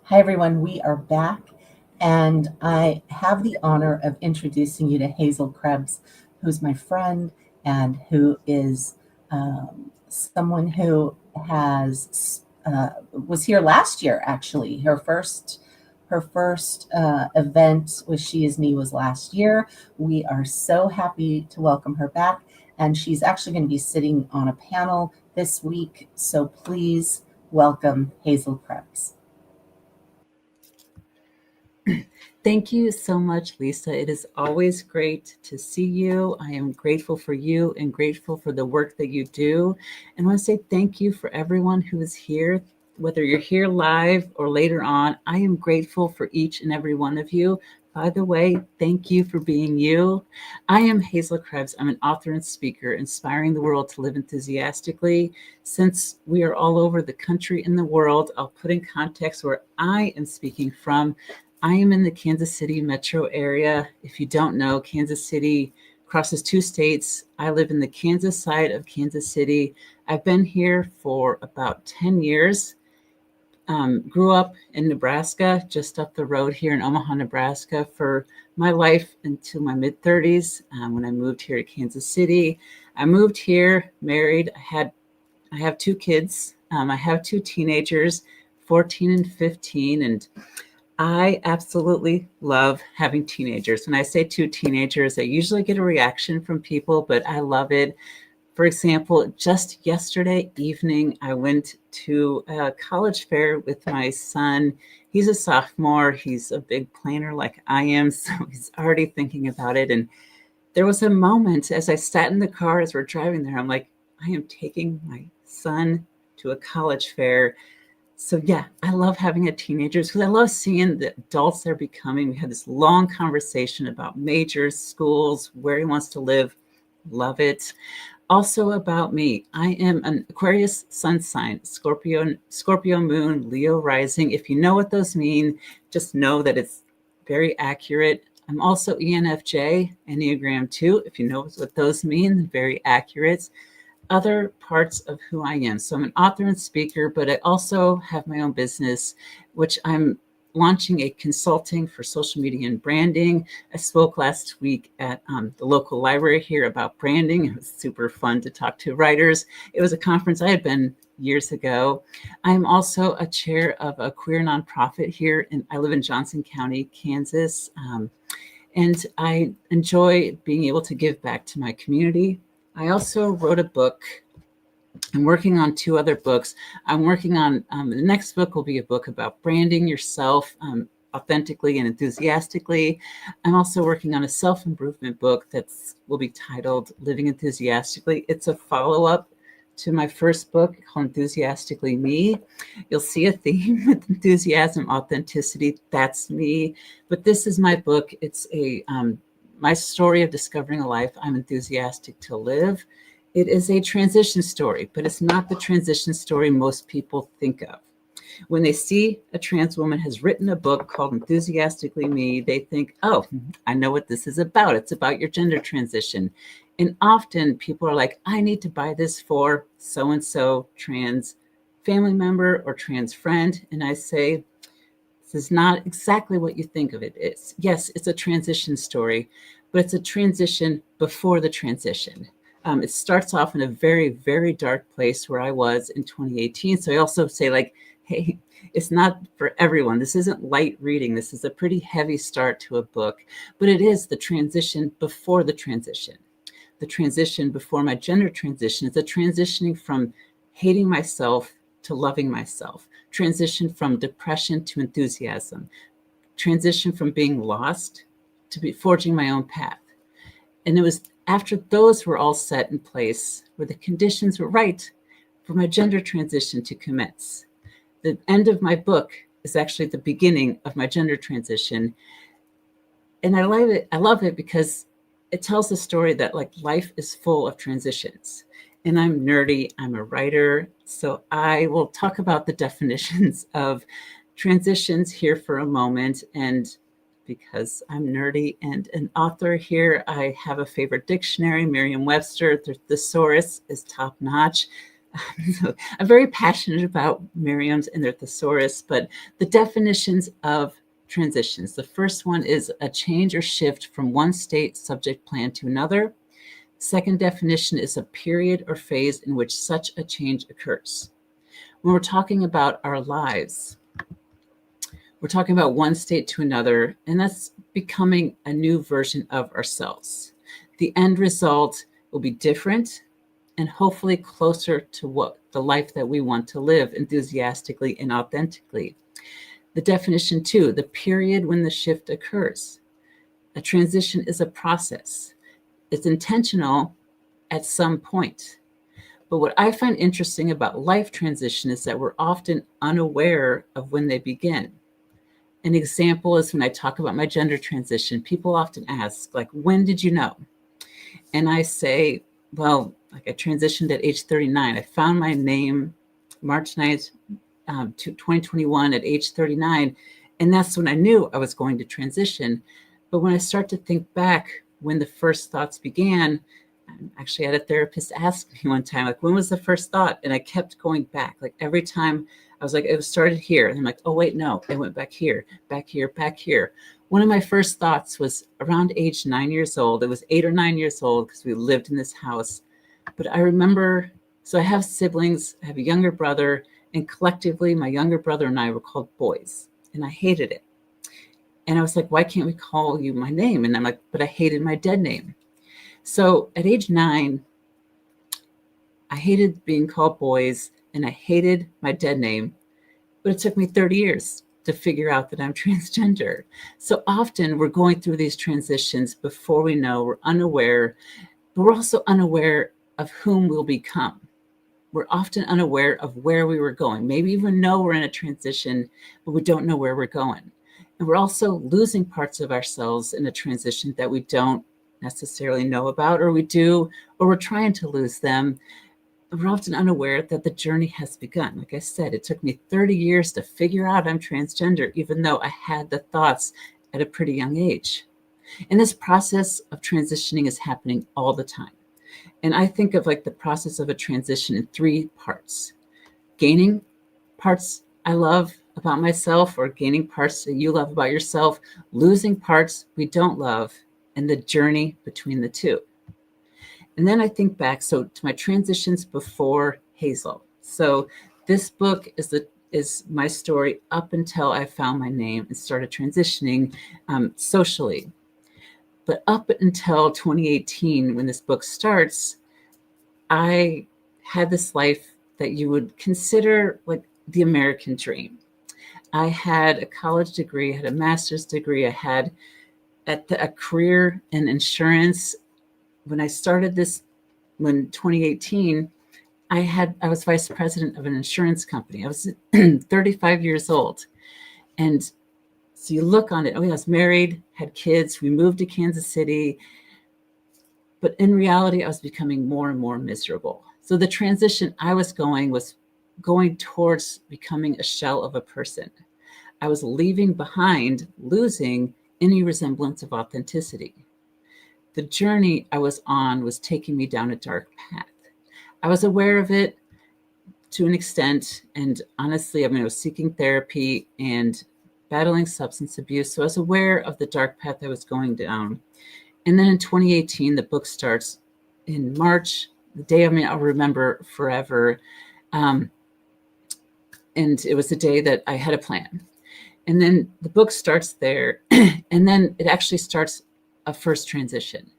Hi, everyone. We are back, and I have the honor of introducing you to Hazel Krebs, who's my friend and who is someone who has was here last year. Actually, her first event with SheisMe was last year. We are so happy to welcome her back, and she's actually going to be sitting on a panel this week. So please welcome Hazel Krebs. Thank you so much, Lisa. It is always great to see you. I am grateful for you and grateful for the work that you do. And I want to say thank you for everyone who is here, whether you're here live or later on. I am grateful for each and every one of you. By the way, thank you for being you. I am Hazel Krebs. I'm an author and speaker, inspiring the world to live enthusiastically. Since we are all over the country and the world, I'll put in context where I am speaking from. I am in the Kansas City metro area. If you don't know, Kansas City crosses two states. I live in the Kansas side of Kansas City. I've been here for about 10 years. Grew up in Nebraska, just up the road here in Omaha, Nebraska, for my life until my mid-30s when I moved here to Kansas City. I moved here, married. I have two kids. I have two teenagers, 14 and 15, and I absolutely love having teenagers. When I say two teenagers, I usually get a reaction from people, but I love it. For example, just yesterday evening, I went to a college fair with my son. He's a sophomore. He's a big planner like I am, so he's already thinking about it. And there was a moment as I sat in the car as we're driving there, I'm like, I am taking my son to a college fair. So yeah, I love having a teenager because I love seeing the adults they're becoming. We had this long conversation about majors, schools, where he wants to live. Love it. Also about me, I am an Aquarius sun sign, Scorpio moon, Leo rising. If you know what those mean, just know that it's very accurate. I'm also ENFJ, Enneagram 2. If you know what those mean, very accurate. Other parts of who I am. So I'm an author and speaker, but I also have my own business, which I'm launching a consulting for social media and branding. I spoke last week at the local library here about branding. It was super fun to talk to writers. It was a conference I had been years ago. I'm also a chair of a queer nonprofit here, and I live in Johnson County, Kansas. And I enjoy being able to give back to my community. I also wrote a book. I'm working on two other books. I'm working on the next book will be a book about branding yourself authentically and enthusiastically. I'm also working on a self-improvement book that will be titled Living Enthusiastically. It's a follow-up to my first book called Enthusiastically-me. You'll see a theme with enthusiasm, authenticity. That's me. But this is my book. It's my story of discovering a life I'm enthusiastic to live. It is a transition story, but it's not the transition story most people think of. When they see a trans woman has written a book called Enthusiastically-me, they think, oh, I know what this is about. It's about your gender transition. And often people are like, I need to buy this for so-and-so trans family member or trans friend. And I say, this is not exactly what you think of it. Yes, it's a transition story, but it's a transition before the transition. It starts off in a very, very dark place where I was in 2018. So I also say like, hey, it's not for everyone. This isn't light reading. This is a pretty heavy start to a book, but it is the transition before the transition. The transition before my gender transition is a transitioning from hating myself to loving myself, transition from depression to enthusiasm, transition from being lost to be forging my own path. And it was after those were all set in place where the conditions were right for my gender transition to commence. The end of my book is actually the beginning of my gender transition. And I love it because it tells the story that like life is full of transitions. And I'm nerdy, I'm a writer, so I will talk about the definitions of transitions here for a moment. And because I'm nerdy and an author here, I have a favorite dictionary, Merriam-Webster. The thesaurus is top notch. So I'm very passionate about Merriam's and their thesaurus, but the definitions of transitions. The first one is a change or shift from one state subject plan to another. Second definition is a period or phase in which such a change occurs. When we're talking about our lives, we're talking about one state to another, and that's becoming a new version of ourselves. The end result will be different and hopefully closer to what the life that we want to live enthusiastically and authentically. The definition 2, the period when the shift occurs. A transition is a process. It's intentional at some point. But what I find interesting about life transition is that we're often unaware of when they begin. An example is when I talk about my gender transition, people often ask, like, when did you know? And I say, well, like I transitioned at age 39. I found my name March 9th, 2021 at age 39. And that's when I knew I was going to transition. But when I start to think back when the first thoughts began, I actually had a therapist ask me one time, like, when was the first thought? And I kept going back. Like every time I was like, it started here. And I'm like, oh, wait, no, it went back here, back here, back here. One of my first thoughts was around age 9 years old. It was 8 or 9 years old because we lived in this house. But I remember, so I have siblings, I have a younger brother, and collectively my younger brother and I were called boys. And I hated it. And I was like, why can't we call you my name? And I'm like, but I hated my dead name. So at age 9, I hated being called boys and I hated my dead name, but it took me 30 years to figure out that I'm transgender. So often we're going through these transitions before we know, we're unaware, but we're also unaware of whom we'll become. We're often unaware of where we were going. Maybe even know we're in a transition, but we don't know where we're going. And we're also losing parts of ourselves in a transition that we don't necessarily know about, or we do, or we're trying to lose them. We're often unaware that the journey has begun. Like I said, it took me 30 years to figure out I'm transgender, even though I had the thoughts at a pretty young age. And this process of transitioning is happening all the time. And I think of like the process of a transition in 3 parts: gaining parts I love about myself, or gaining parts that you love about yourself, losing parts we don't love, and the journey between the two. And then I think back, so to my transitions before Hazel. So this book is my story up until I found my name and started transitioning socially. But up until 2018, when this book starts, I had this life that you would consider like the American dream. I had a college degree, I had a master's degree, I had a career in insurance. When I started this, when 2018, I was vice president of an insurance company. I was 35 years old. And so you look on it, I was married, had kids, we moved to Kansas City. But in reality, I was becoming more and more miserable. So the transition I was going towards becoming a shell of a person. I was leaving behind, losing any resemblance of authenticity. The journey I was on was taking me down a dark path. I was aware of it to an extent, and honestly, I was seeking therapy and battling substance abuse, so I was aware of the dark path I was going down. And then in 2018, the book starts in March, the day I'll remember forever. And it was the day that I had a plan. And then the book starts there, and then it actually starts a first transition.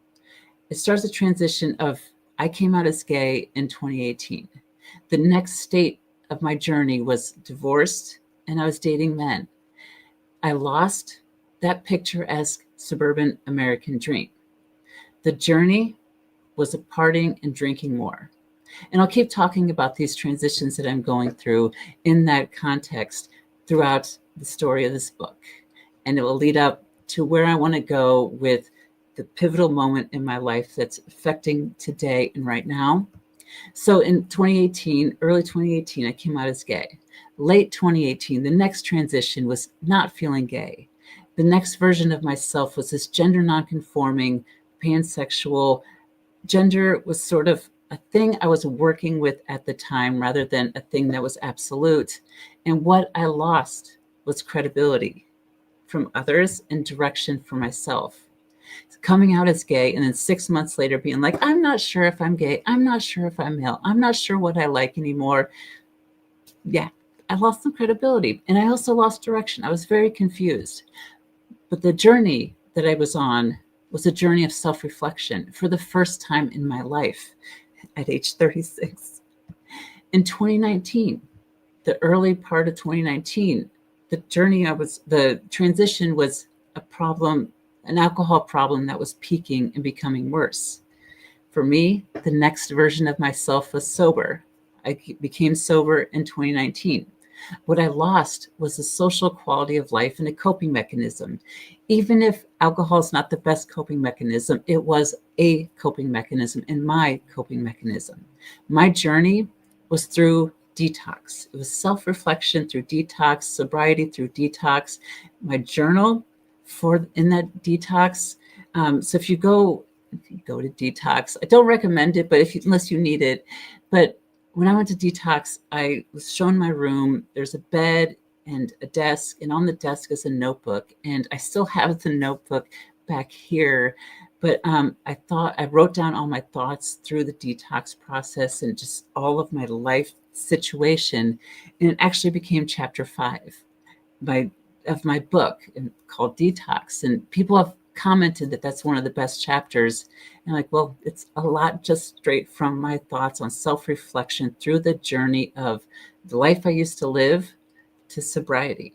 It starts a transition of, I came out as gay in 2018. The next state of my journey was divorced, and I was dating men. I lost that picturesque suburban American dream. The journey was a partying and drinking more. And I'll keep talking about these transitions that I'm going through in that context throughout the story of this book. And it will lead up to where I want to go with the pivotal moment in my life that's affecting today and right now. So in 2018, early 2018, I came out as gay. Late 2018, the next transition was not feeling gay. The next version of myself was this gender nonconforming, pansexual. Gender was sort of a thing I was working with at the time rather than a thing that was absolute. And what I lost was credibility from others and direction for myself. Coming out as gay and then 6 months later being like, I'm not sure if I'm gay. I'm not sure if I'm male. I'm not sure what I like anymore. Yeah, I lost some credibility. And I also lost direction. I was very confused. But the journey that I was on was a journey of self-reflection for the first time in my life at age 36. In 2019, the early part of 2019, the transition was a problem, an alcohol problem that was peaking and becoming worse. For me, the next version of myself was sober. I became sober in 2019. What I lost was a social quality of life and a coping mechanism. Even if alcohol is not the best coping mechanism, it was a coping mechanism and my coping mechanism. My journey was through detox. It was self-reflection through detox, sobriety through detox. My journal in that detox. So if you go to detox, I don't recommend it, but unless you need it. But when I went to detox, I was shown my room. There's a bed and a desk, and on the desk is a notebook. And I still have the notebook back here. But I wrote down all my thoughts through the detox process and just all of my life situation. And it actually became chapter 5 of my book called Detox. And people have commented that that's one of the best chapters. And like, well, it's a lot just straight from my thoughts on self-reflection through the journey of the life I used to live to sobriety.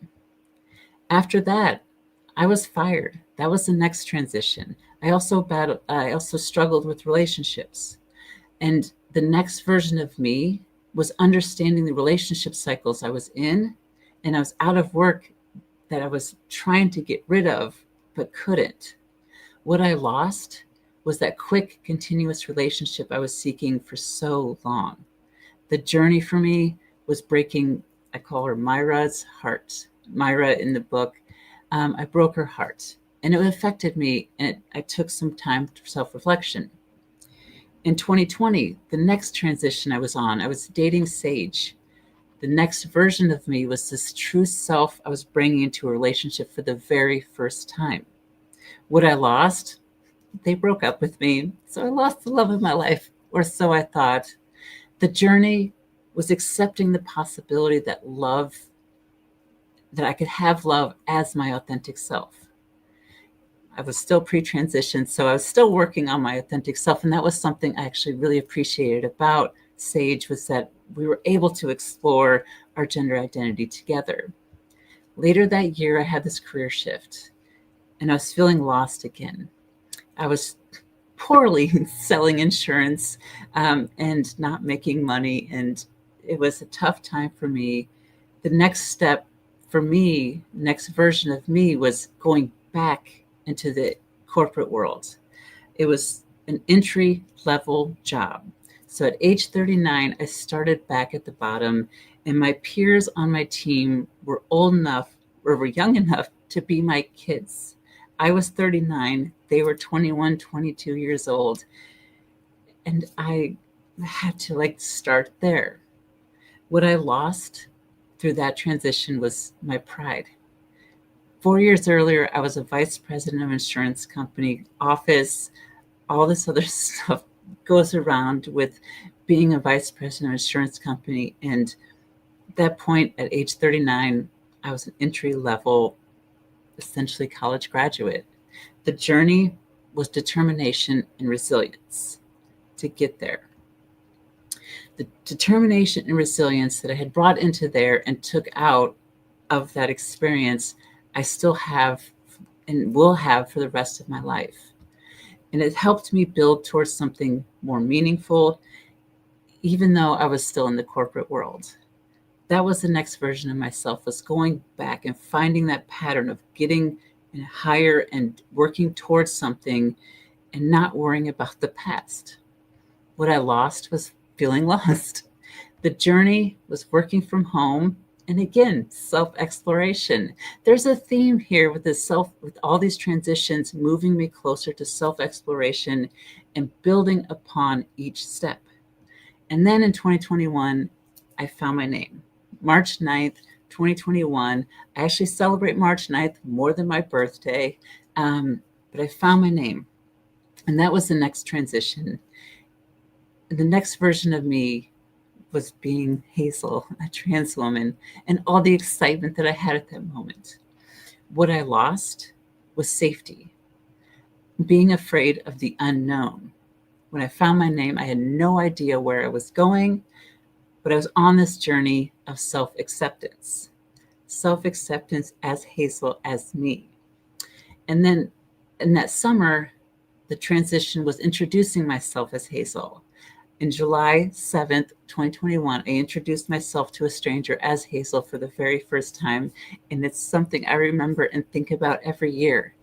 After that, I was fired. That was the next transition. I also struggled with relationships. And the next version of me was understanding the relationship cycles I was in, and I was out of work that I was trying to get rid of, but couldn't. What I lost was that quick, continuous relationship I was seeking for so long. The journey for me was breaking, I call her Myra's heart. Myra in the book, I broke her heart, and it affected me, and I took some time for self-reflection. In 2020, the next transition I was dating Sage. The next version of me was this true self I was bringing into a relationship for the very first time. What I lost, they broke up with me, so I lost the love of my life, or so I thought. The journey was accepting the possibility that I could have love as my authentic self. I was still pre-transition, so I was still working on my authentic self, and that was something I actually really appreciated about Sage, was that we were able to explore our gender identity together. Later that year, I had this career shift, and I was feeling lost again. I was poorly selling insurance and not making money, and it was a tough time for me. The next step for me, next version of me, was going back into the corporate world. It was an entry-level job. So at age 39, I started back at the bottom, and my peers on my team were old enough or were young enough to be my kids. I was 39, they were 21, 22 years old, and I had to start there. What I lost through that transition was my pride. 4 years earlier, I was a vice president of an insurance company, office, all this other stuff goes around with being a vice president of an insurance company. And at that point, at age 39, I was an entry-level, essentially college graduate. The journey was determination and resilience to get there. The determination and resilience that I had brought into there and took out of that experience, I still have and will have for the rest of my life. And it helped me build towards something more meaningful, even though I was still in the corporate world. That was the next version of myself, was going back and finding that pattern of getting higher and working towards something and not worrying about the past. What I lost was feeling lost. The journey was working from home. And again, self-exploration. There's a theme here with all these transitions moving me closer to self-exploration and building upon each step. And then in 2021, I found my name. March 9th, 2021. I actually celebrate March 9th more than my birthday, but I found my name. And that was the next transition. The next version of me was being Hazel, a trans woman, and all the excitement that I had at that moment. What I lost was safety, being afraid of the unknown. When I found my name, I had no idea where I was going, but I was on this journey of self-acceptance as Hazel, as me. And then in that summer, the transition was introducing myself as Hazel. In July 7th, 2021, I introduced myself to a stranger as Hazel for the very first time, and it's something I remember and think about every year.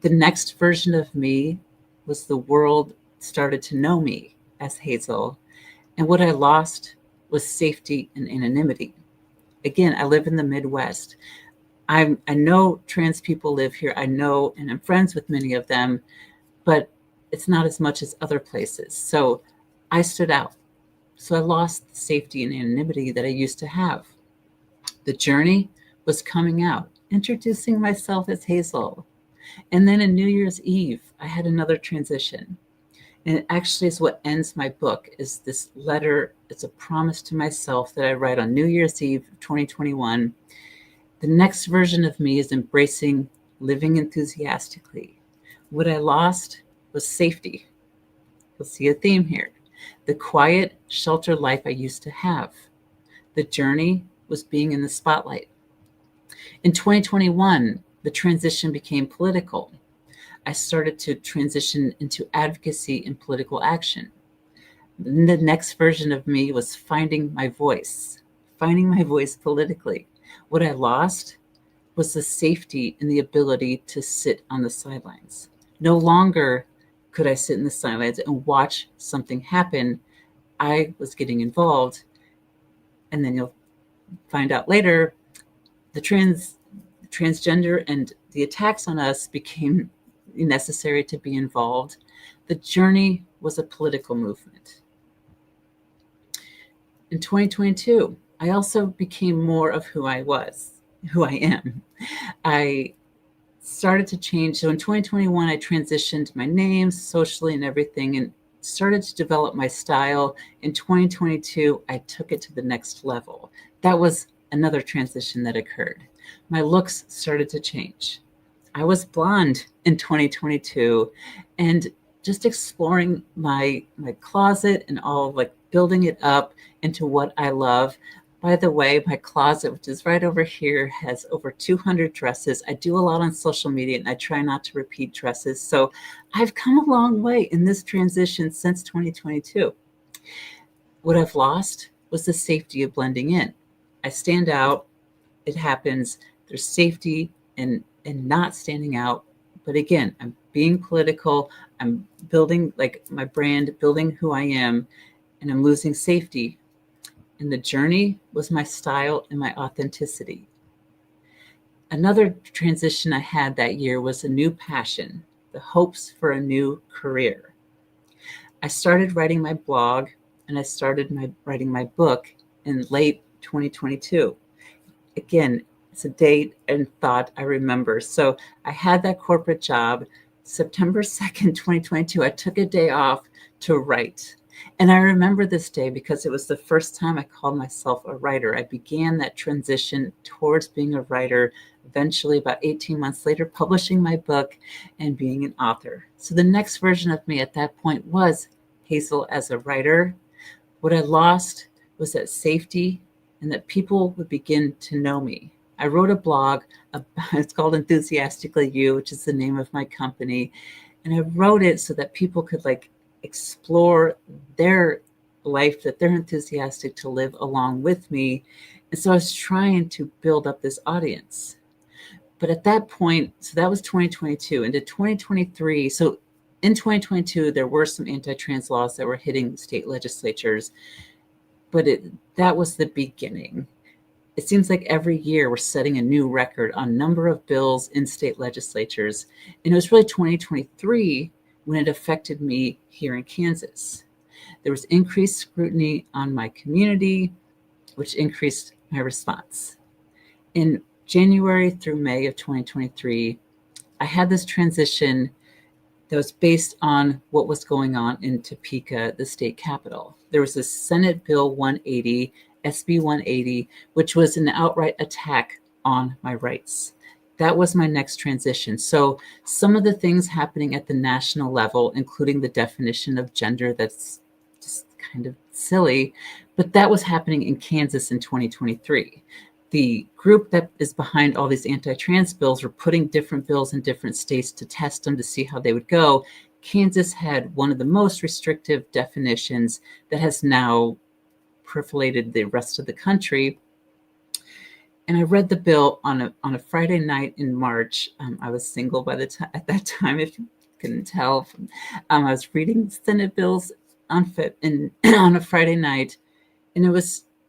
The next version of me was the world started to know me as Hazel, and what I lost was safety and anonymity. Again, I live in the Midwest. I know trans people live here. I know, and I'm friends with many of them, but it's not as much as other places. So I stood out. So I lost the safety and anonymity that I used to have. The journey was coming out, introducing myself as Hazel. And then in New Year's Eve, I had another transition. And it actually is what ends my book, is this letter. It's a promise to myself that I write on New Year's Eve of 2021. The next version of me is embracing living enthusiastically. What I lost was safety. You'll see a theme here. The quiet, sheltered life I used to have. The journey was being in the spotlight. In 2021, the transition became political. I started to transition into advocacy and political action. The next version of me was finding my voice politically. What I lost was the safety and the ability to sit on the sidelines. No longer could I sit in the sidelines and watch something happen. I was getting involved. And then you'll find out later, the transgender and the attacks on us became necessary to be involved. The journey was a political movement. In 2022, I also became more of who I am. I started to change. So in 2021, I transitioned my name socially and everything and started to develop my style. In 2022, I took it to the next level. That was another transition that occurred. My looks started to change. I was blonde in 2022 and just exploring my closet and all, like building it up into what I love. By the way, my closet, which is right over here, has over 200 dresses. I do a lot on social media and I try not to repeat dresses. So I've come a long way in this transition since 2022. What I've lost was the safety of blending in. I stand out. It happens. There's safety in not standing out. But again, I'm being political. I'm building like my brand, building who I am, and I'm losing safety. And the journey was my style and my authenticity. Another transition I had that year was a new passion, the hopes for a new career. I started writing my blog and I started writing my book in late 2022. Again, it's a date and thought I remember. So I had that corporate job. September 2nd, 2022, I took a day off to write. And I remember this day because it was the first time I called myself a writer. I began that transition towards being a writer, eventually about 18 months later, publishing my book and being an author. So the next version of me at that point was Hazel as a writer. What I lost was that safety and that people would begin to know me. I wrote a blog it's called Enthusiastically-you, which is the name of my company. And I wrote it so that people could explore their life that they're enthusiastic to live along with me. And so I was trying to build up this audience. But at that point, so that was 2022. Into 2023, so in 2022, there were some anti-trans laws that were hitting state legislatures, but that was the beginning. It seems like every year we're setting a new record on number of bills in state legislatures. And it was really 2023 when it affected me here in Kansas. There was increased scrutiny on my community, which increased my response. In January through May of 2023, I had this transition that was based on what was going on in Topeka, the state capital. There was a Senate Bill 180, SB 180, which was an outright attack on my rights. That was my next transition. So some of the things happening at the national level, including the definition of gender, that's just kind of silly, but that was happening in Kansas in 2023. The group that is behind all these anti-trans bills were putting different bills in different states to test them to see how they would go. Kansas had one of the most restrictive definitions that has now perforated the rest of the country. And I read the bill on a Friday night in March. I was single by the time at that time, if you couldn't tell. I was reading Senate bills on a Friday night, and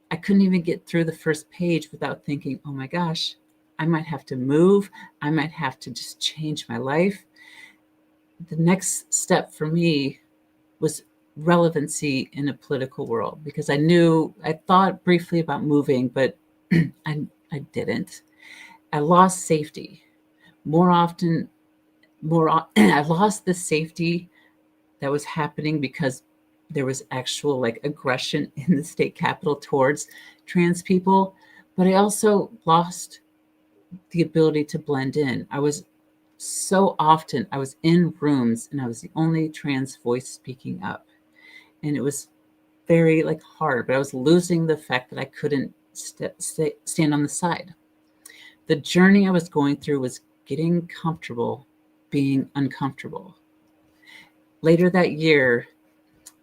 I couldn't even get through the first page without thinking, oh my gosh, I might have to move. I might have to just change my life. The next step for me was relevancy in a political world, because I thought briefly about moving, but I didn't. I lost safety. I lost the safety that was happening because there was actual aggression in the state capitol towards trans people, but I also lost the ability to blend in. I was in rooms and I was the only trans voice speaking up. And it was very hard, but I was losing the fact that I couldn't stand on the side. The journey I was going through was getting comfortable being uncomfortable. Later that year,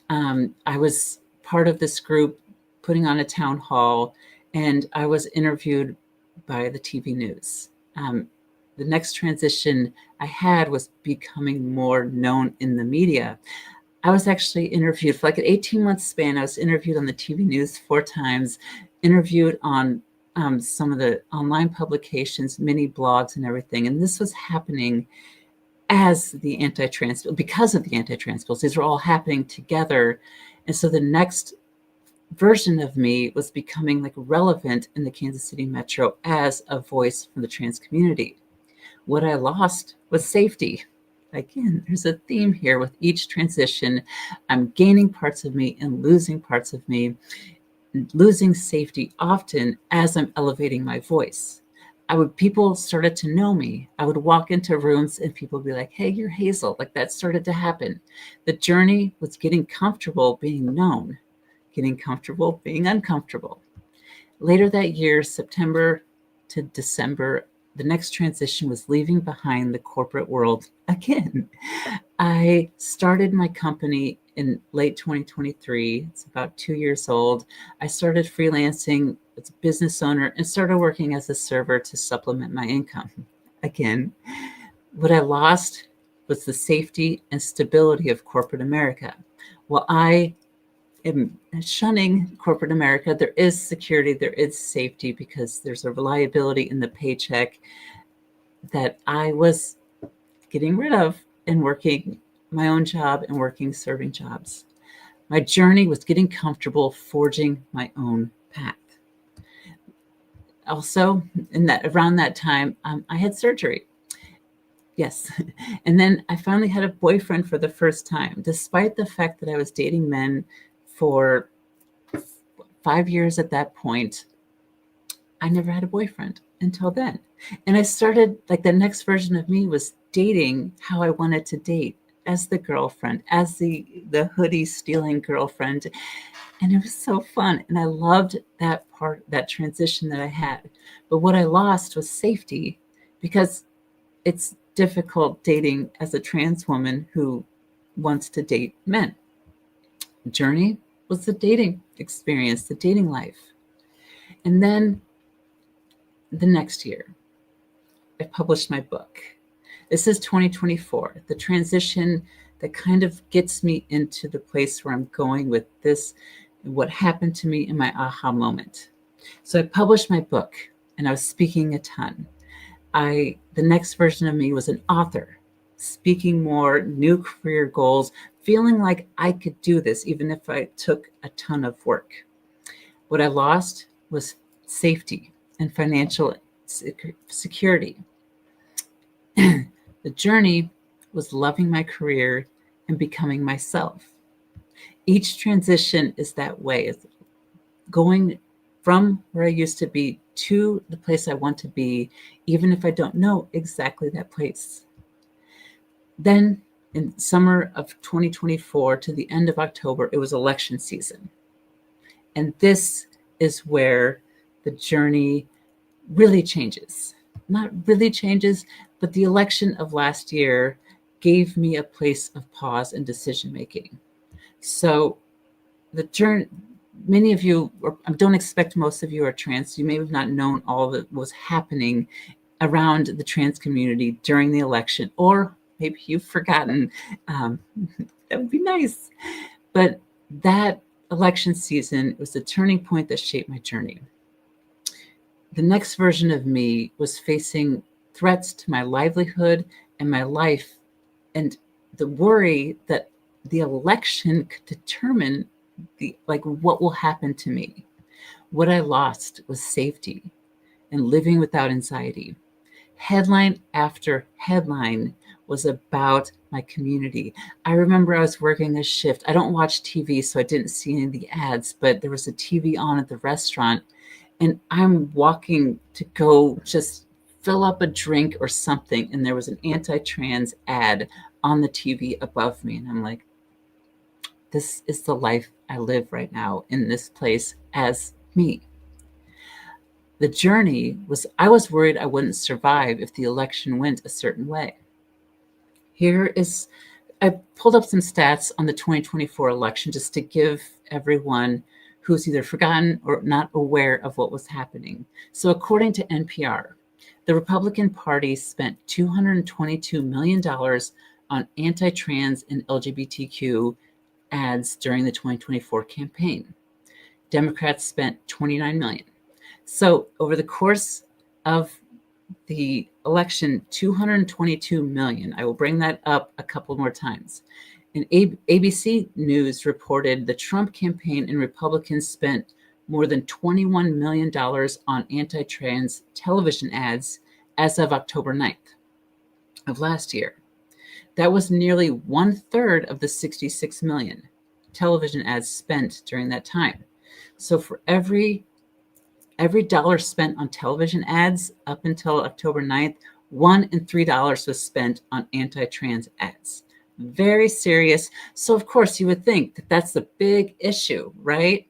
I was part of this group putting on a town hall, and I was interviewed by the TV news. The next transition I had was becoming more known in the media. I was actually interviewed for an 18-month span. I was interviewed on the TV news 4 times, interviewed on some of the online publications, mini blogs and everything. And this was happening as the anti-trans bill, because of the anti-trans bills. These were all happening together. And so the next version of me was becoming relevant in the Kansas City metro as a voice for the trans community. What I lost was safety. Again, there's a theme here with each transition. I'm gaining parts of me and losing parts of me, losing safety often as I'm elevating my voice. People started to know me. I would walk into rooms and people would be like, hey, you're Hazel. That started to happen. The journey was getting comfortable being known, getting comfortable being uncomfortable. Later that year, September to December, the next transition was leaving behind the corporate world again. I started my company in late 2023. It's about 2 years old. I started freelancing as a business owner and started working as a server to supplement my income. Again, what I lost was the safety and stability of corporate America. While I am shunning corporate America, there is security, there is safety, because there's a reliability in the paycheck that I was getting rid of and working my own job and working serving jobs. My journey was getting comfortable forging my own path. Also, around that time, I had surgery. Yes. And then I finally had a boyfriend for the first time, despite the fact that I was dating men for 5 years at that point. I never had a boyfriend until then. And I started, the next version of me was dating how I wanted to date, as the girlfriend, as the hoodie stealing girlfriend. And it was so fun. And I loved that part, that transition that I had. But what I lost was safety, because it's difficult dating as a trans woman who wants to date men. The journey was the dating experience, the dating life. And then the next year, I published my book. This is 2024, the transition that kind of gets me into the place where I'm going with this, what happened to me in my aha moment. So I published my book and I was speaking a ton. The next version of me was an author. speaking more, new career goals, feeling like I could do this even if I took a ton of work. What I lost was safety and financial security. The journey was loving my career and becoming myself. Each transition is that way. It's going from where I used to be to the place I want to be, even if I don't know exactly that place. Then in summer of 2024 to the end of October, it was election season. And this is where the journey really changes. Not really changes, but the election of last year gave me a place of pause and decision making. So the journey, many of you, or I don't expect most of you are trans. You may have not known all that was happening around the trans community during the election, or maybe you've forgotten. That would be nice. But that election season was the turning point that shaped my journey. The next version of me was facing threats to my livelihood and my life, and the worry that the election could determine what will happen to me. What I lost was safety and living without anxiety. Headline after headline was about my community. I remember I was working a shift. I don't watch TV, so I didn't see any of the ads, but there was a TV on at the restaurant, and I'm walking to go just fill up a drink or something, and there was an anti-trans ad on the TV above me, and I'm like, this is the life I live right now in this place as me. The journey was, I was worried I wouldn't survive if the election went a certain way. I pulled up some stats on the 2024 election just to give everyone who's either forgotten or not aware of what was happening. So according to NPR, the Republican Party spent $222 million on anti-trans and LGBTQ ads during the 2024 campaign. Democrats spent $29 million. So over the course of the election, $222 million. I will bring that up a couple more times. And ABC News reported the Trump campaign and Republicans spent more than $21 million on anti-trans television ads as of October 9th of last year. That was nearly 1/3 of the 66 million television ads spent during that time. So for every dollar spent on television ads up until October 9th, $1 and $3 was spent on anti-trans ads. Very serious. So of course you would think that that's the big issue, right?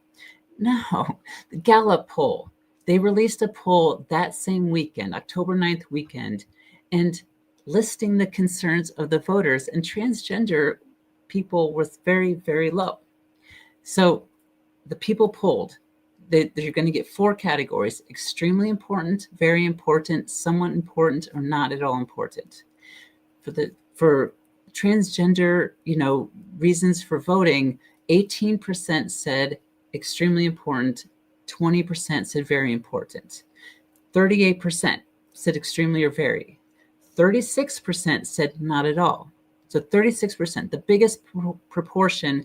No, the Gallup poll, they released a poll that same weekend, October 9th weekend, and listing the concerns of the voters, and transgender people was very, very low. So the people polled, you're going to get 4 categories: extremely important, very important, somewhat important, or not at all important. For transgender, reasons for voting, 18% said extremely important, 20% said very important, 38% said extremely or very, 36% said not at all. So 36%, the biggest proportion,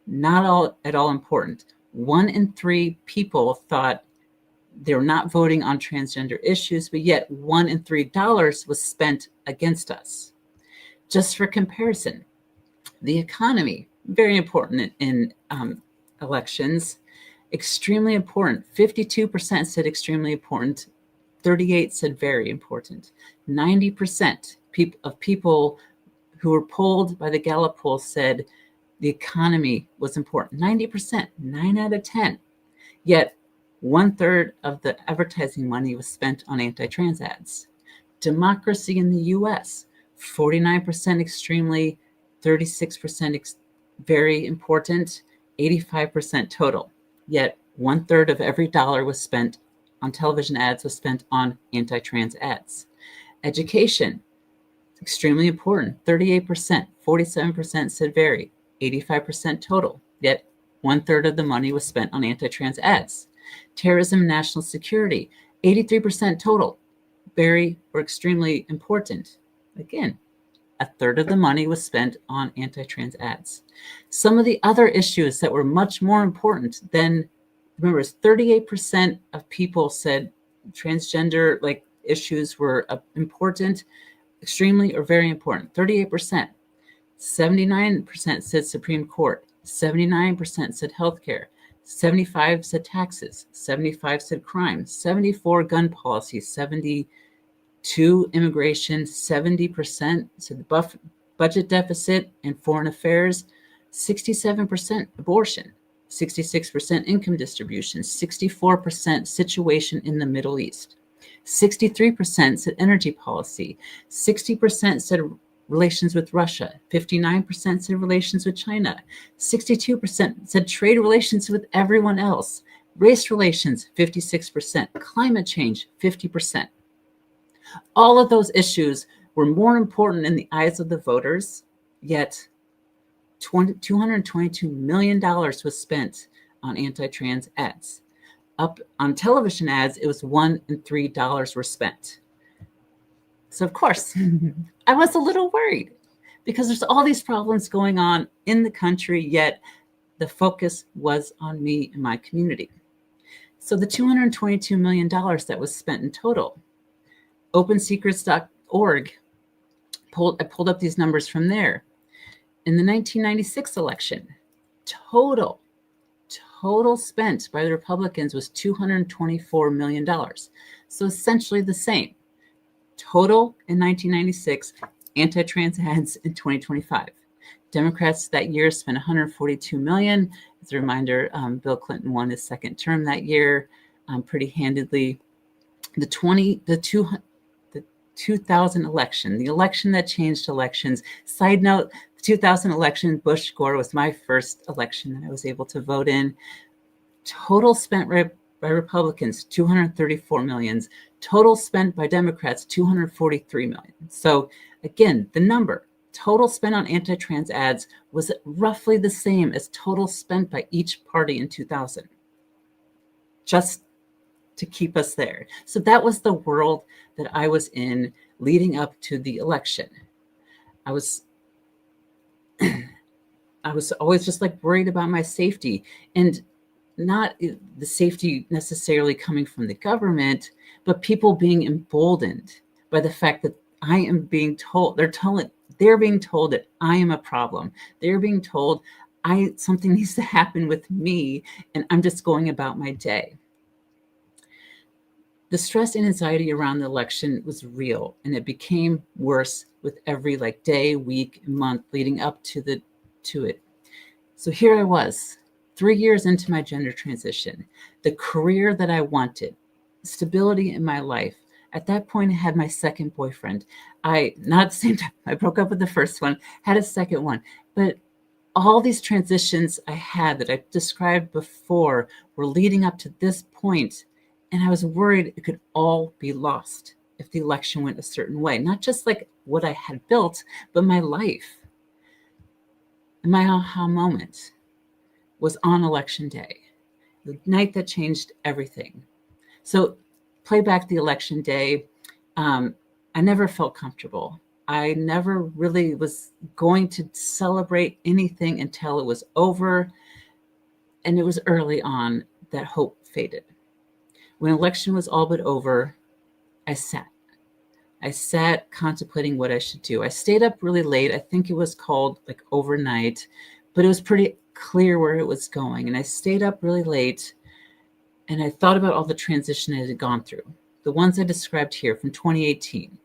not at all important. 1 in 3 people thought they're not voting on transgender issues, but yet $1 in $3 was spent against us. Just for comparison, the economy, very important in elections, extremely important. 52% said extremely important, 38% said very important. 90% of people who were polled by the Gallup poll said the economy was important. 90%, 9 out of 10. Yet 1/3 of the advertising money was spent on anti-trans ads. Democracy in the US, 49% extremely, 36% very important, 85% total. Yet 1/3 of every dollar was spent on television ads was spent on anti-trans ads. Education, extremely important, 38%, 47% said very, 85% total, yet 1/3 of the money was spent on anti-trans ads. Terrorism and national security, 83% total, very or extremely important. Again, a third of the money was spent on anti-trans ads. Some of the other issues that were much more important than, remember, 38% of people said transgender issues were important, extremely or very important. 38%. 79% said Supreme Court. 79% said healthcare. 75 said taxes. 75 said crime. 74 gun policy. 72 immigration. 70% said the budget deficit and foreign affairs. 67% abortion. 66% income distribution. 64% situation in the Middle East. 63% said energy policy. 60% said relations with Russia. 59% said relations with China. 62% said trade relations with everyone else. Race relations, 56%. Climate change, 50%. All of those issues were more important in the eyes of the voters, yet $222 million was spent on anti-trans ads. Up on television ads, it was $1 and $3 were spent. So of course, I was a little worried because there's all these problems going on in the country, yet the focus was on me and my community. So the $222 million that was spent in total, OpenSecrets.org, I pulled up these numbers from there. In the 1996 election, total spent by the Republicans was $224 million. So essentially the same. Total in 1996, anti-trans ads in 2025. Democrats that year spent $142 million. As a reminder, Bill Clinton won his second term that year pretty handedly. The 2000 election, the election that changed elections. Side note, the 2000 election, Bush-Gore was my first election that I was able to vote in. Total spent by Republicans, $234 million. Total spent by Democrats, $243 million. So again, the number, total spent on anti-trans ads was roughly the same as total spent by each party in 2000. Just to keep us there. So that was the world that I was in leading up to the election. I was always just worried about my safety, and not the safety necessarily coming from the government, but people being emboldened by the fact that I am being told, they're being told that I am a problem. They're being told something needs to happen with me, and I'm just going about my day. The stress and anxiety around the election was real, and it became worse with every day, week, month leading up to it. So here I was, 3 years into my gender transition, the career that I wanted, stability in my life. At that point, I had my second boyfriend. Not at the same time, I broke up with the first one, had a second one. But all these transitions I had that I described before were leading up to this point, and I was worried it could all be lost if the election went a certain way. Not just what I had built, but my life. And my aha moment was on election day, the night that changed everything. So play back the election day. I never felt comfortable. I never really was going to celebrate anything until it was over. And it was early on that hope faded. When election was all but over, I sat contemplating what I should do. I stayed up really late. I think it was called overnight, but it was pretty clear where it was going. And I stayed up really late, and I thought about all the transition I had gone through, the ones I described here from 2018,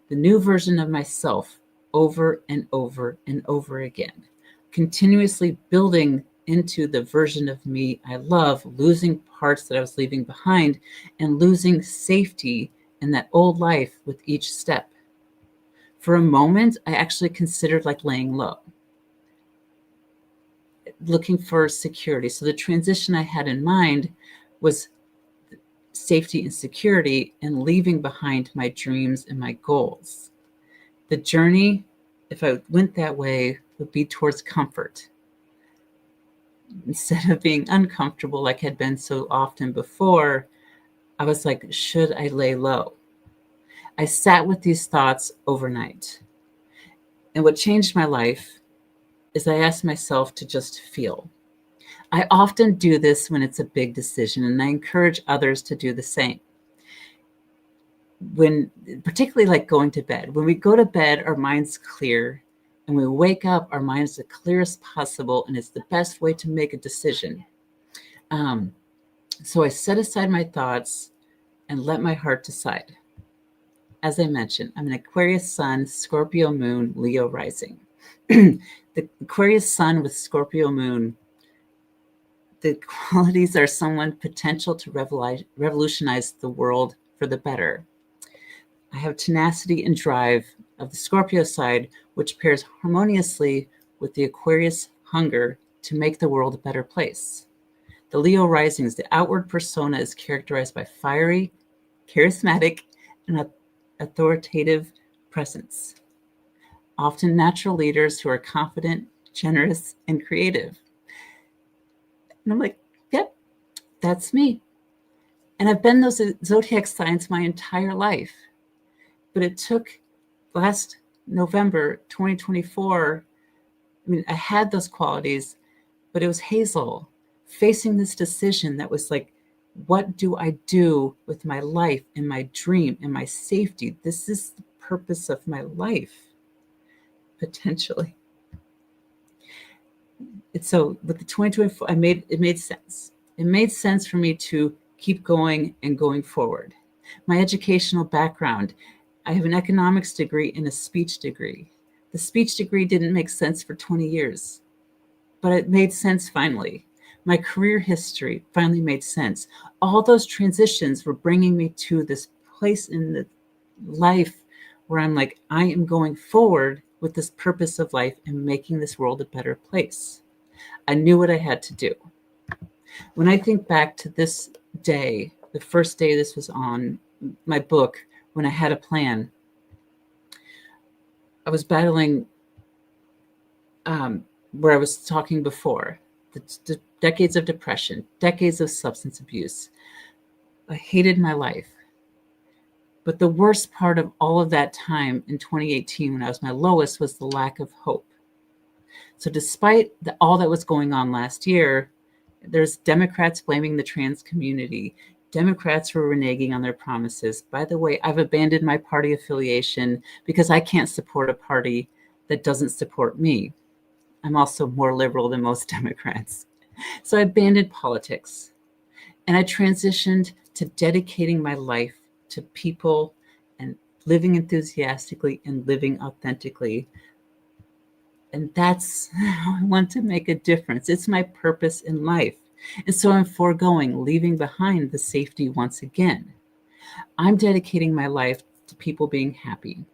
the new version of myself over and over and over again, continuously building into the version of me I love, losing parts that I was leaving behind and losing safety in that old life with each step. For a moment, I actually considered laying low, looking for security. So the transition I had in mind was safety and security and leaving behind my dreams and my goals. The journey, if I went that way, would be towards comfort. Instead of being uncomfortable like had been so often before, I was should I lay low? I sat with these thoughts overnight. And what changed my life is I asked myself to just feel. I often do this when it's a big decision, and I encourage others to do the same. When, particularly like going to bed, when we go to bed, our mind's clear, and we wake up, our mind's the clearest possible, and it's the best way to make a decision. So I set aside my thoughts and let my heart decide. As I mentioned, I'm an Aquarius sun, Scorpio moon, Leo rising. The Aquarius sun with Scorpio moon, the qualities are someone potential to revolutionize the world for the better. I have tenacity and drive of the Scorpio side, which pairs harmoniously with the Aquarius hunger to make the world a better place. The Leo risings, the outward persona is characterized by fiery, charismatic, and authoritative presence. Often natural leaders who are confident, generous, and creative. And I'm like, yep, that's me. And I've been those zodiac signs my entire life. But it took last November 2024. I mean, I had those qualities, but it was Hazel facing this decision that was like, what do I do with my life and my dream and my safety? This is the purpose of my life, potentially. And so with the 2024, it made sense. It made sense for me to keep going and going forward. My educational background, I have an economics degree and a speech degree. The speech degree didn't make sense for 20 years, but it made sense finally. My career history finally made sense. All those transitions were bringing me to this place in the life where I'm like, I am going forward with this purpose of life and making this world a better place. I knew what I had to do. When I think back to this day, the first day this was on my book, when I had a plan, I was battling where I was talking before, the decades of depression, decades of substance abuse. I hated my life. But the worst part of all of that time in 2018, when I was my lowest, was the lack of hope. So despite all that was going on last year, there's Democrats blaming the trans community. Democrats were reneging on their promises. By the way, I've abandoned my party affiliation because I can't support a party that doesn't support me. I'm also more liberal than most Democrats. So I abandoned politics and I transitioned to dedicating my life to people and living enthusiastically and living authentically. And that's how I want to make a difference. It's my purpose in life. And so I'm foregoing, leaving behind the safety once again. I'm dedicating my life to people being happy,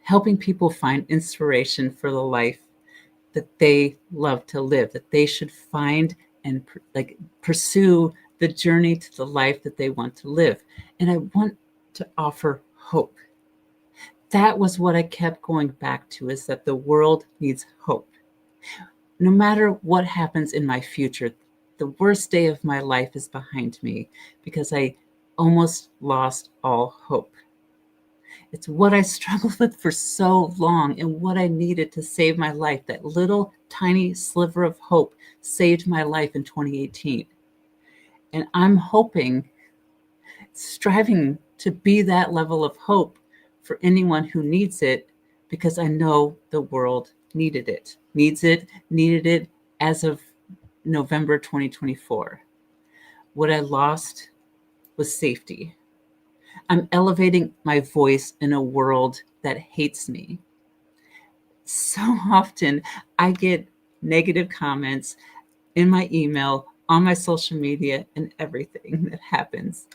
helping people find inspiration for the life that they love to live, that they should find and pursue the journey to the life that they want to live. And I want to offer hope. That was what I kept going back to, is that the world needs hope. No matter what happens in my future, the worst day of my life is behind me because I almost lost all hope. It's what I struggled with for so long and what I needed to save my life. That little tiny sliver of hope saved my life in 2018. And I'm hoping, striving to be that level of hope for anyone who needs it, because I know the world needed it, needed it as of November 2024. What I lost was safety. I'm elevating my voice in a world that hates me. So often I get negative comments in my email, on my social media, and everything that happens.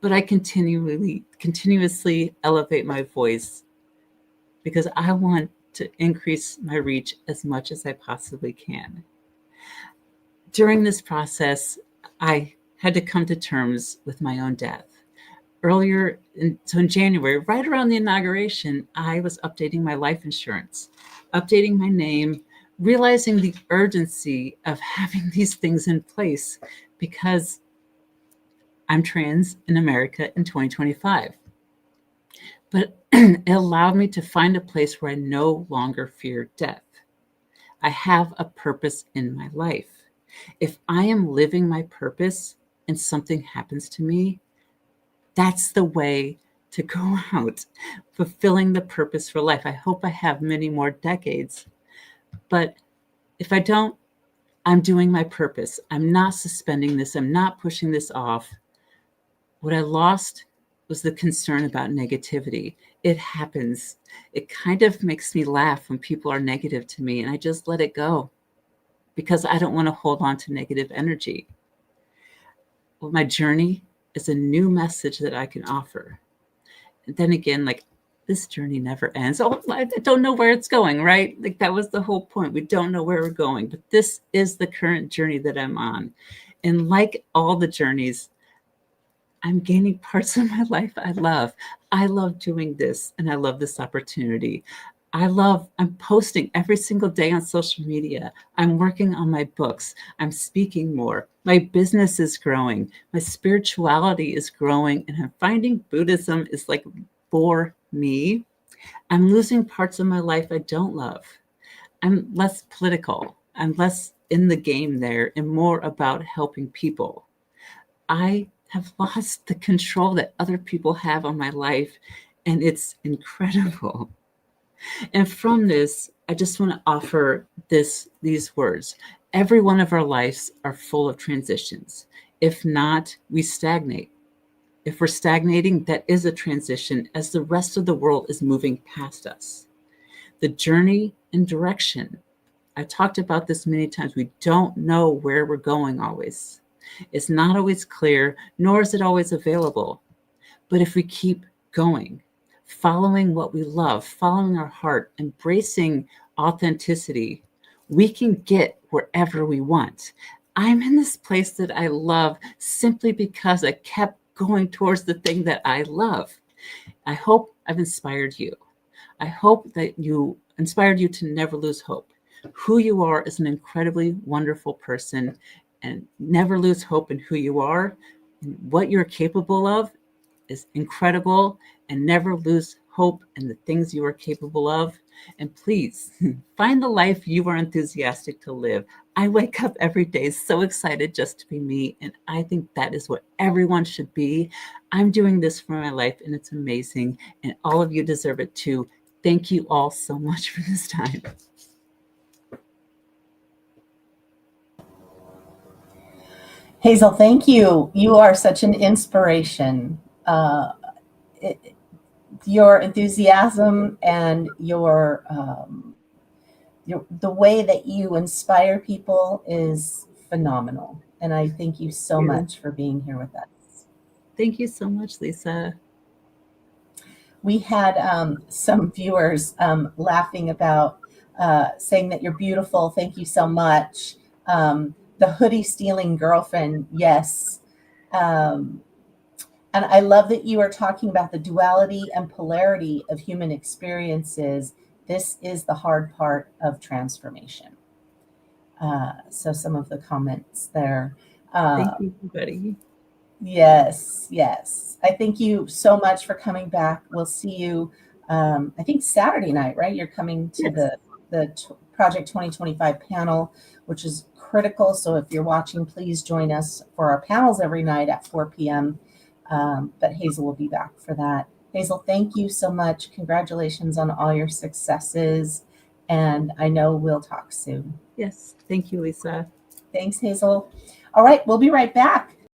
But I continuously elevate my voice because I want to increase my reach as much as I possibly can. During this process, I had to come to terms with my own death. In January, right around the inauguration, I was updating my life insurance, updating my name, realizing the urgency of having these things in place because I'm trans in America in 2025. But It allowed me to find a place where I no longer fear death. I have a purpose in my life. If I am living my purpose and something happens to me, that's the way to go out, fulfilling the purpose for life. I hope I have many more decades, but if I don't, I'm doing my purpose. I'm not suspending this. I'm not pushing this off. What I lost was the concern about negativity. It happens. It kind of makes me laugh when people are negative to me, and I just let it go because I don't want to hold on to negative energy. Well, my journey is a new message that I can offer. And then again, like, this journey never ends. Oh, I don't know where it's going, right? Like, that was the whole point. We don't know where we're going, but this is the current journey that I'm on. And like all the journeys, I'm gaining parts of my life I love. I love doing this, and I love this opportunity. I'm posting every single day on social media. I'm working on my books. I'm speaking more. My business is growing. My spirituality is growing, and I'm finding Buddhism is like for me. I'm losing parts of my life I don't love. I'm less political. I'm less in the game there and more about helping people. I have lost the control that other people have on my life, and it's incredible. And from this, I just want to offer these words. Every one of our lives are full of transitions. If not, we stagnate. If we're stagnating, that is a transition as the rest of the world is moving past us. The journey and direction. I talked about this many times. We don't know where we're going always. It's not always clear, nor is it always available. But if we keep going, following what we love, following our heart, embracing authenticity, we can get wherever we want. I'm in this place that I love simply because I kept going towards the thing that I love. I hope I've inspired you. I hope that you inspired you to never lose hope. Who you are is an incredibly wonderful person, and never lose hope in who you are. And what you're capable of is incredible, and never lose hope in the things you are capable of. And please find the life you are enthusiastic to live. I wake up every day so excited just to be me, and I think that is what everyone should be. I'm doing this for my life, and it's amazing, and all of you deserve it too. Thank you all so much for this time. Hazel, thank you. You are such an inspiration. Your enthusiasm and the way that you inspire people is phenomenal. And I thank you so much for being here with us. Thank you so much, Lisa. We had some viewers laughing about saying that you're beautiful. Thank you so much. The hoodie stealing girlfriend, yes. And I love that you are talking about the duality and polarity of human experiences. This is the hard part of transformation. So some of the comments there. Thank you, everybody. Yes, yes. I thank you so much for coming back. We'll see you, I think Saturday night, right? You're coming to the Project 2025 panel, which is critical. So if you're watching, please join us for our panels every night at 4 p.m. But Hazel will be back for that. Hazel, thank you so much. Congratulations on all your successes. And I know we'll talk soon. Yes, thank you, Lisa. Thanks, Hazel. All right, we'll be right back.